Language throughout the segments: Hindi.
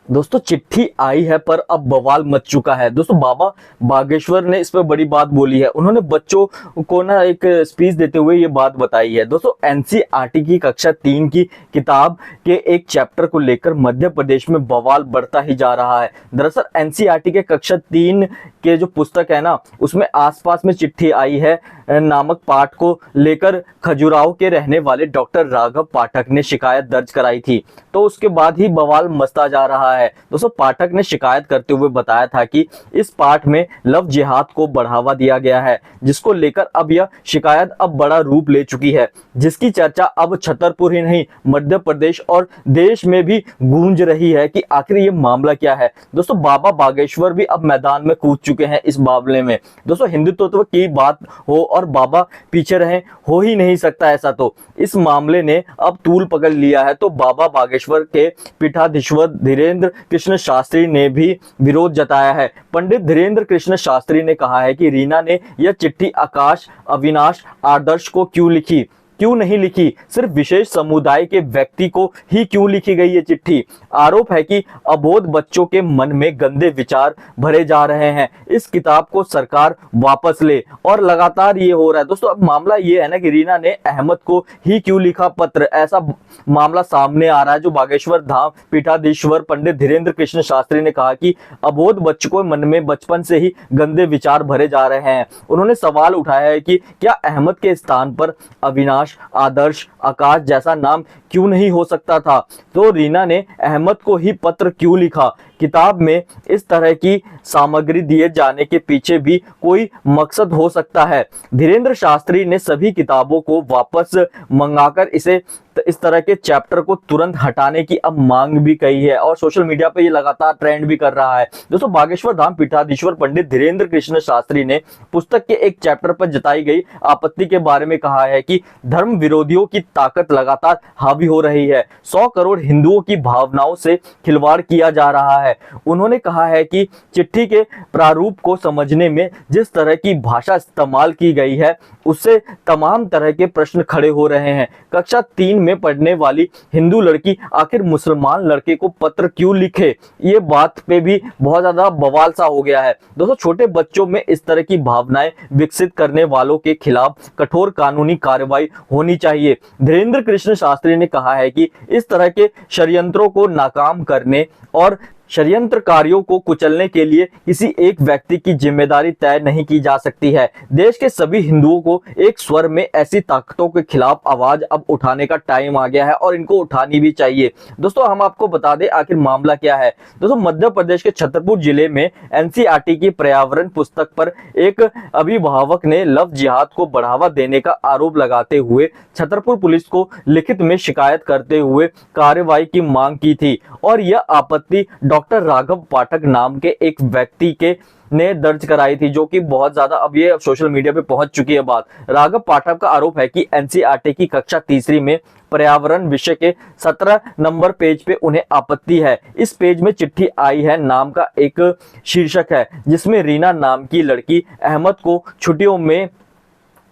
दोस्तों चिट्ठी आई है पर अब बवाल मच चुका है। दोस्तों बाबा बागेश्वर ने इस पर बड़ी बात बोली है। उन्होंने बच्चों को ना एक स्पीच देते हुए ये बात बताई है। दोस्तों एनसीईआरटी की कक्षा 3 की किताब के एक चैप्टर को लेकर मध्य प्रदेश में बवाल बढ़ता ही जा रहा है। दरअसल एनसीईआरटी के कक्षा 3 के जो पुस्तक है ना, उसमें आसपास में चिट्ठी आई है नामक पाठ को लेकर खजुराहो के रहने वाले डॉक्टर राघव पाठक ने शिकायत दर्ज कराई थी। तो उसके बाद ही बवाल मचता जा रहा है। दोस्तों पाठक ने शिकायत करते हुए बताया था कि इस पाठ में लव जिहाद को बढ़ावा दिया गया है, जिसको लेकर अब यह शिकायत अब बड़ा रूप ले चुकी है, जिसकी चर्चा अब छतरपुर ही नहीं मध्य प्रदेश और देश में भी गूंज रही है कि आखिर ये मामला क्या है। दोस्तों बाबा बागेश्वर भी अब मैदान में कूद चुके हैं इस मामले में। दोस्तों हिंदुत्व की बात हो और बाबा पीछे रहे, हो ही नहीं सकता ऐसा। तो इस मामले ने अब तूल पकड़ लिया है। तो बाबा बागेश्वर के पीठाधीश्वर धीरेन्द्र कृष्ण शास्त्री ने भी विरोध जताया है। पंडित धीरेन्द्र कृष्ण शास्त्री ने कहा है कि रीना ने यह चिट्ठी आकाश, अविनाश, आदर्श को क्यों नहीं लिखी, सिर्फ विशेष समुदाय के व्यक्ति को ही क्यों लिखी गई ये चिट्ठी। आरोप है कि अबोध बच्चों के मन में गंदे विचार भरे जा रहे हैं। इस किताब को सरकार वापस ले। और लगातार ये हो रहा है। दोस्तों अब मामला ये है ना कि रीना ने अहमद को ही क्यों लिखा पत्र, ऐसा मामला सामने आ रहा है। जो बागेश्वर धाम पीठाधीश्वर पंडित धीरेन्द्र कृष्ण शास्त्री ने कहा कि अबोध बच्चों के मन में बचपन से ही गंदे विचार भरे जा रहे हैं। उन्होंने सवाल उठाया है कि क्या अहमद के स्थान पर अविनाश, आदर्श, आकाश जैसा नाम क्यों नहीं हो सकता था। तो रीना ने अहमद को ही पत्र क्यों लिखा। किताब में इस तरह की सामग्री दिए जाने के पीछे भी कोई मकसद हो सकता है। धीरेन्द्र शास्त्री ने सभी किताबों को वापस मंगाकर इस तरह के चैप्टर को तुरंत हटाने की अब मांग भी कही है और सोशल मीडिया पे ये लगातार ट्रेंड भी कर रहा है। दोस्तों बागेश्वर धाम पीठाधीश्वर पंडित धीरेन्द्र कृष्ण शास्त्री ने पुस्तक के एक चैप्टर पर जताई गई आपत्ति के बारे में कहा है कि धर्म विरोधियों की ताकत लगातार हावी हो रही है। 100 करोड़ हिंदुओं की भावनाओं से खिलवाड़ किया जा रहा है। उन्होंने कहा है कि चिट्ठी के प्रारूप को समझने में जिस तरह की भाषा इस्तेमाल की गई है, उससे तमाम तरह के प्रश्न खड़े हो रहे हैं। कक्षा 3 में पढ़ने वाली हिंदू लड़की आखिर मुसलमान लड़के को पत्र क्यों लिखे, ये बात पे भी बहुत ज्यादा बवाल सा हो गया है। दोस्तों छोटे बच्चों में इस तरह की भावनाएं विकसित करने वालों के खिलाफ कठोर कानूनी कार्रवाई होनी चाहिए। धीरेन्द्र कृष्ण शास्त्री ने कहा है कि इस तरह के षड्यंत्रों को नाकाम करने और षड्यंत्रकारियों को कुचलने के लिए किसी एक व्यक्ति की जिम्मेदारी तय नहीं की जा सकती है। देश के सभी हिंदुओं को एक स्वर में ऐसी ताकतों के खिलाफ आवाज अब उठाने का टाइम आ गया है और इनको उठानी भी चाहिए। दोस्तों हम आपको बता दें आखिर मामला क्या है। दोस्तों मध्य प्रदेश के छतरपुर जिले में एनसीईआरटी की पर्यावरण पुस्तक पर एक अभिभावक ने लव जिहाद को बढ़ावा देने का आरोप लगाते हुए छतरपुर पुलिस को लिखित में शिकायत करते हुए कार्रवाई की मांग की थी। और यह आपत्ति डॉक्टर राघव पाठक नाम के एक व्यक्ति के ने दर्ज कराई थी, जो कि बहुत ज्यादा अब ये सोशल मीडिया पे पहुंच चुकी है बात। राघव पाठक का आरोप है कि एनसीईआरटी की कक्षा 3 में पर्यावरण विषय के 17 नंबर पेज पे उन्हें आपत्ति है। इस पेज में चिट्ठी आई है नाम का एक शीर्षक है, जिसमें रीना नाम की लड़की अहमद को छुट्टियों में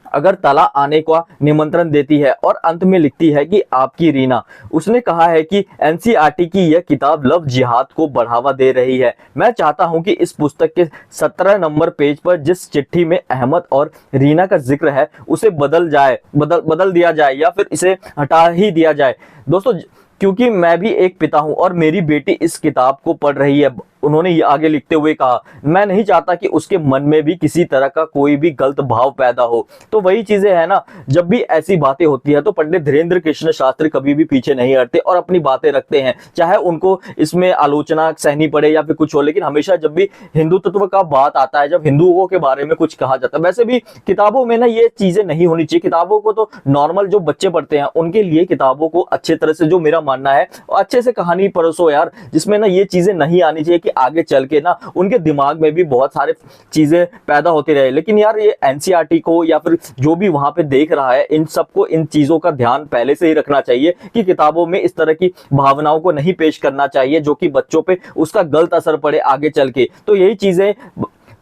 अगरतला आने का निमंत्रण देती है और अंत में लिखती है कि आपकी रीना। उसने कहा है कि एनसीईआरटी की यह किताब लव जिहाद को बढ़ावा दे रही है। मैं चाहता हूं कि इस पुस्तक के 17 नंबर पेज पर जिस चिट्ठी में अहमद और रीना का जिक्र है उसे बदल दिया जाए या फिर इसे हटा ही दिया जाए। दोस्तों क्योंकि मैं भी एक पिता हूं और मेरी बेटी इस किताब को पढ़ रही है। उन्होंने ये आगे लिखते हुए कहा, मैं नहीं चाहता कि उसके मन में भी किसी तरह का कोई भी गलत भाव पैदा हो। तो वही चीजें है ना, जब भी ऐसी बातें होती है तो पंडित धीरेन्द्र कृष्ण शास्त्री कभी भी पीछे नहीं हटते और अपनी बातें रखते हैं, चाहे उनको इसमें आलोचना सहनी पड़े या फिर कुछ हो। लेकिन हमेशा जब भी हिंदुत्व का बात आता है, जब हिंदुओं के बारे में कुछ कहा जाता है, वैसे भी किताबों में ना ये चीजें नहीं होनी चाहिए। किताबों को तो नॉर्मल जो बच्चे पढ़ते हैं उनके लिए किताबों को अच्छे तरह से, जो मेरा मानना है, अच्छे से कहानी परोसो यार, जिसमें ना ये चीजें नहीं आनी चाहिए कि आगे चल के ना उनके दिमाग में भी बहुत सारे चीजें पैदा होती रहे। लेकिन यार ये एनसीईआरटी को या फिर जो भी वहां पे देख रहा है, इन सबको इन चीजों का ध्यान पहले से ही रखना चाहिए कि किताबों में इस तरह की भावनाओं को नहीं पेश करना चाहिए जो कि बच्चों पे उसका गलत असर पड़े आगे चल के। तो यही चीजें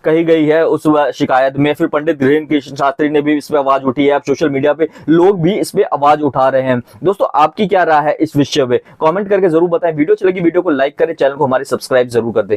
कही गई है उस शिकायत में। फिर पंडित धीरेन्द्र कृष्ण शास्त्री ने भी इस पे आवाज उठी है। अब सोशल मीडिया पे लोग भी इस पे आवाज उठा रहे हैं। दोस्तों आपकी क्या राय है इस विषय पे, कमेंट करके जरूर बताएं। वीडियो अच्छी लगी वीडियो को लाइक करें, चैनल को हमारे सब्सक्राइब जरूर कर दें।